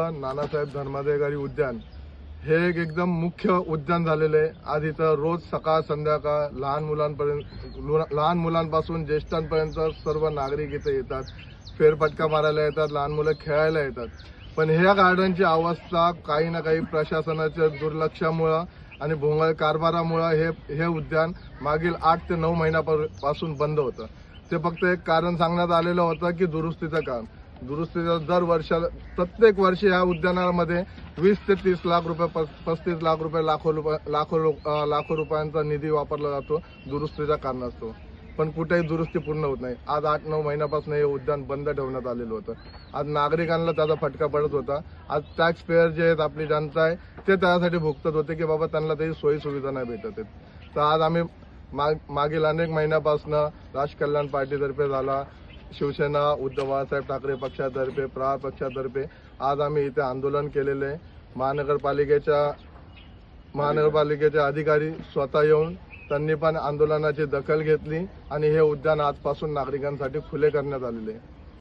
असलेलं नानासाहेब धर्माधिकारी उद्यान हे एक एकदम मुख्य उद्यान झालेले आहे। आज इथं रोज सकाळ संध्याकाळ लहान मुलांपासून ज्येष्ठांपर्यंत सर्व नागरिक इथे येतात, फेरफटका मारायला येतात, लहान मुलं खेळायला येतात। पण ह्या गार्डनची अवस्था काही ना काही प्रशासनाच्या दुर्लक्षामुळे आणि भोंगळ कारभारामुळे हे उद्यान मागील 8 ते 9 महिन्यापासून बंद होतं। ते फक्त एक कारण सांगण्यात आलेलं होतं की दुरुस्तीचं काम। दुरुस्तीचा प्रत्येक वर्षी या उद्यानामध्ये 20 ते 30 लाख रुपये 35 लाख रुपये लाखो रुपयांचा निधी वापरला जातो दुरुस्तीच्या कारणास्तव, पण कुठेही दुरुस्ती पूर्ण होत नाही। आज 8-9 महिन्यापासून हे उद्यान बंद ठेवण्यात आलेलं होतं। आज नागरिकांना त्याचा फटका पडत होता। आज टॅक्स पेअर जे आहेत, आपली जनता आहे, ते त्यासाठी भुगतत होते की बाबा त्यांना काही सोयी सुविधा नाही भेटत आहेत। तर आज आम्ही मागील अनेक महिन्यापासून राजकल्याण पार्टीतर्फे झाला, शिवसेना उद्धव बाळासाहेब ठाकरे पक्षातर्फे, प्रहार पक्षातर्फे आज आम्ही इथे आंदोलन केलेले आहे। महानगरपालिकेचे अधिकारी स्वतः येऊन त्यांनी पण आंदोलनाची दखल घेतली आणि हे उद्यान आजपासून नागरिकांसाठी खुले करण्यात आलेले आहे।